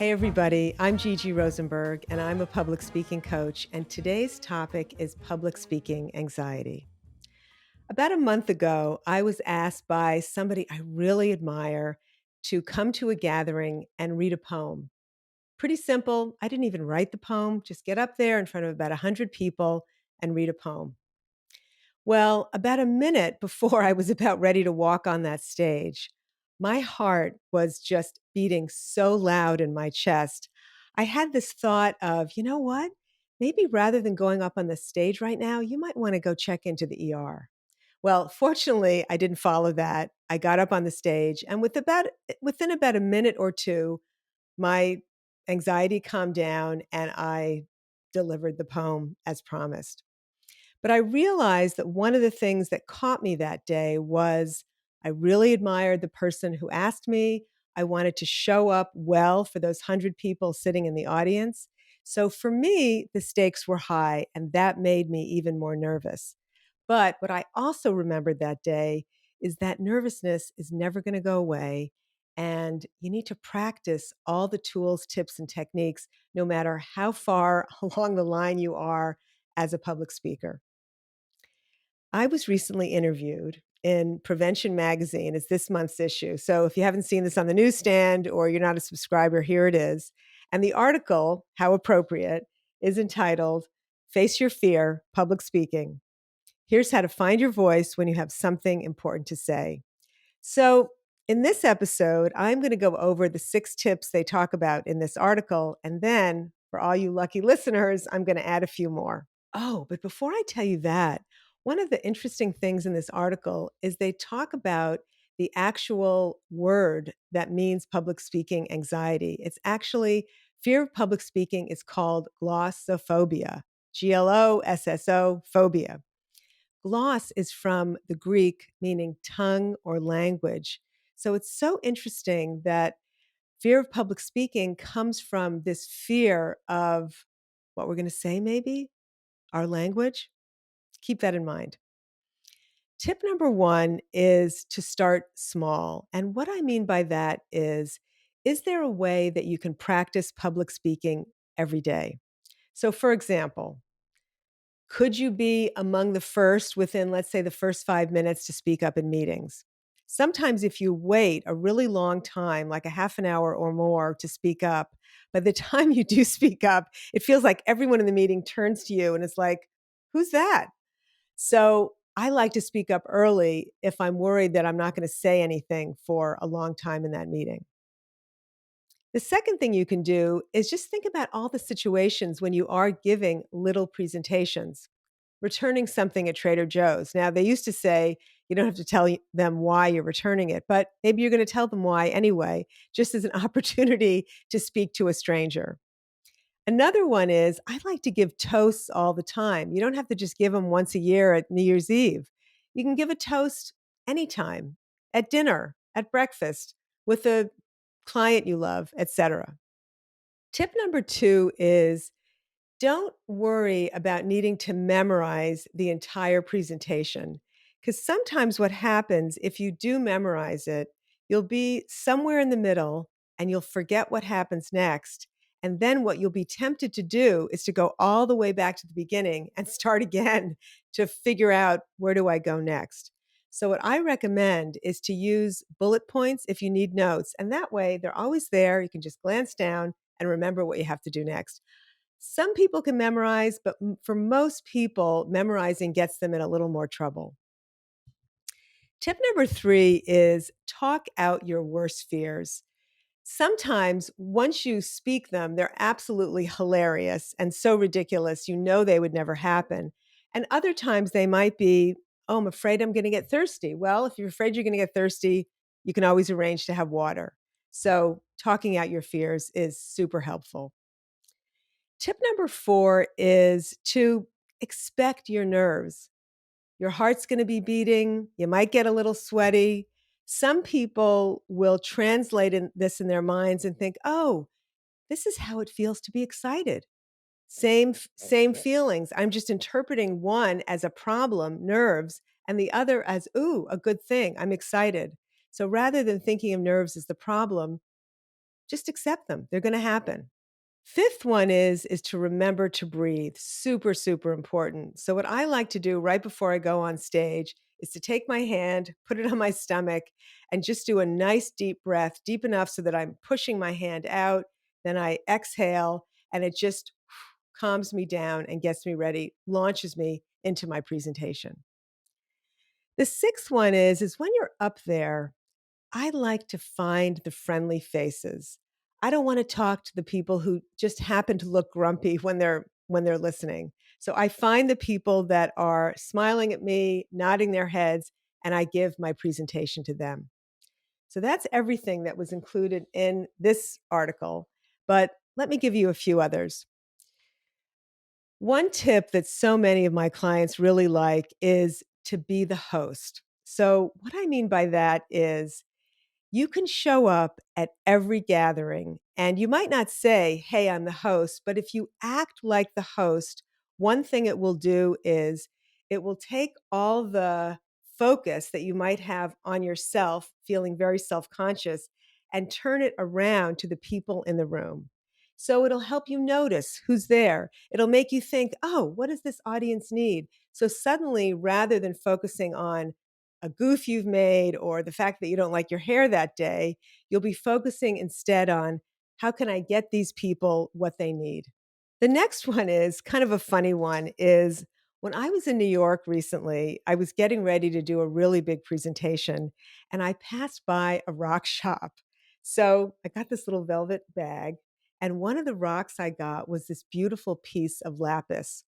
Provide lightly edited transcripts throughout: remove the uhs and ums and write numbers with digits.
Hey everybody, I'm Gigi Rosenberg and I'm a public speaking coach, and today's topic is public speaking anxiety. About a month ago, I was asked by somebody I really admire to come to a gathering and read a poem. Pretty simple. I didn't even write the poem, just get up there in front of about 100 people and read a poem. Well, about a minute before I was about ready to walk on that stage, my heart was just beating so loud in my chest. I had this thought of, you know what? Maybe rather than going up on the stage right now, you might want to go check into the ER. Well, fortunately, I didn't follow that. I got up on the stage, and within about a minute or two, my anxiety calmed down and I delivered the poem as promised. But I realized that one of the things that caught me that day was I really admired the person who asked me. I wanted to show up well for those 100 people sitting in the audience. So for me, the stakes were high, and that made me even more nervous. But what I also remembered that day is that nervousness is never going to go away. And you need to practice all the tools, tips, and techniques, no matter how far along the line you are as a public speaker. I was recently interviewed in Prevention Magazine. It's this month's issue. So if you haven't seen this on the newsstand or you're not a subscriber, here it is. And the article, how appropriate, is entitled Face Your Fear, Public Speaking. Here's how to find your voice when you have something important to say. So in this episode, I'm going to go over the 6 tips they talk about in this article. And then for all you lucky listeners, I'm going to add a few more. Oh, but before I tell you that, one of the interesting things in this article is they talk about the actual word that means public speaking anxiety. It's actually fear of public speaking is called glossophobia, Glosso phobia. Gloss is from the Greek meaning tongue or language. So it's so interesting that fear of public speaking comes from this fear of what we're going to say, maybe our language. Keep that in mind. Tip number 1 is to start small. And what I mean by that is there a way that you can practice public speaking every day? So, for example, could you be among the first within, let's say, the first 5 minutes to speak up in meetings? Sometimes, if you wait a really long time, like a half an hour or more to speak up, by the time you do speak up, it feels like everyone in the meeting turns to you and it's like, who's that? So I like to speak up early if I'm worried that I'm not going to say anything for a long time in that meeting. The second thing you can do is just think about all the situations when you are giving little presentations, returning something at Trader Joe's. Now, they used to say you don't have to tell them why you're returning it, but maybe you're going to tell them why anyway, just as an opportunity to speak to a stranger. Another one is I like to give toasts all the time. You don't have to just give them once a year at New Year's Eve. You can give a toast anytime, at dinner, at breakfast, with a client you love, etc. Tip number 2 is don't worry about needing to memorize the entire presentation. Because sometimes what happens if you do memorize it, you'll be somewhere in the middle and you'll forget what happens next. And then what you'll be tempted to do is to go all the way back to the beginning and start again to figure out where do I go next. So, what I recommend is to use bullet points if you need notes. And that way, they're always there. You can just glance down and remember what you have to do next. Some people can memorize, but for most people, memorizing gets them in a little more trouble. Tip number 3 is talk out your worst fears. Sometimes once you speak them, they're absolutely hilarious and so ridiculous, you know they would never happen. And other times they might be, oh, I'm afraid I'm going to get thirsty. Well, if you're afraid you're going to get thirsty, you can always arrange to have water. So talking out your fears is super helpful. Tip number 4 is to expect your nerves. Your heart's going to be beating. You might get a little sweaty. Some people will translate this in their minds and think, oh, this is how it feels to be excited. Same feelings. I'm just interpreting one as a problem, nerves, and the other as, ooh, a good thing. I'm excited. So rather than thinking of nerves as the problem, just accept them. They're going to happen. Fifth one is to remember to breathe. Super, super important. So what I like to do right before I go on stage is to take my hand, put it on my stomach, and just do a nice deep breath, deep enough so that I'm pushing my hand out. Then I exhale, and it just calms me down and gets me ready, launches me into my presentation. The sixth one is when you're up there, I like to find the friendly faces. I don't want to talk to the people who just happen to look grumpy when they're listening. So I find the people that are smiling at me, nodding their heads, and I give my presentation to them. So that's everything that was included in this article, but let me give you a few others. One tip that so many of my clients really like is to be the host. So what I mean by that is you can show up at every gathering and you might not say, "Hey, I'm the host," but if you act like the host, one thing it will do is it will take all the focus that you might have on yourself, feeling very self conscious, and turn it around to the people in the room. So it'll help you notice who's there. It'll make you think, "Oh, what does this audience need?" So suddenly, rather than focusing on a goof you've made or the fact that you don't like your hair that day, you'll be focusing instead on how can I get these people what they need? The next one is kind of a funny one is when I was in New York recently, I was getting ready to do a really big presentation and I passed by a rock shop. So I got this little velvet bag and one of the rocks I got was this beautiful piece of lapis.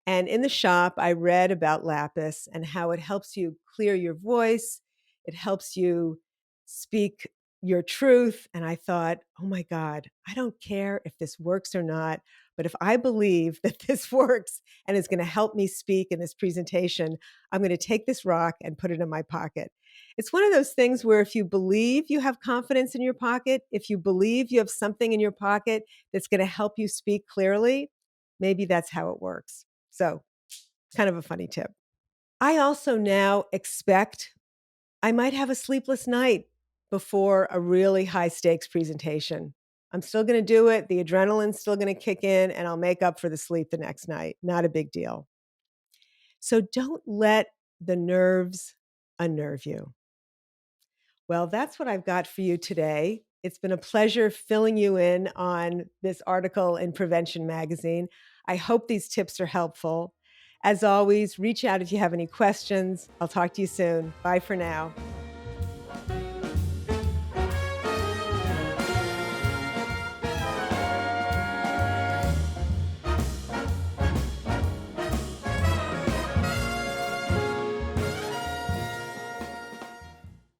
And in the shop, I read about lapis and how it helps you clear your voice. It helps you speak your truth. And I thought, oh my God, I don't care if this works or not. But if I believe that this works and is going to help me speak in this presentation, I'm going to take this rock and put it in my pocket. It's one of those things where if you believe you have confidence in your pocket, if you believe you have something in your pocket that's going to help you speak clearly, maybe that's how it works. So, kind of a funny tip. I also now expect I might have a sleepless night before a really high stakes presentation. I'm still going to do it. The adrenaline's still going to kick in, and I'll make up for the sleep the next night. Not a big deal. So, don't let the nerves unnerve you. Well, that's what I've got for you today. It's been a pleasure filling you in on this article in Prevention Magazine. I hope these tips are helpful. As always, reach out if you have any questions. I'll talk to you soon. Bye for now.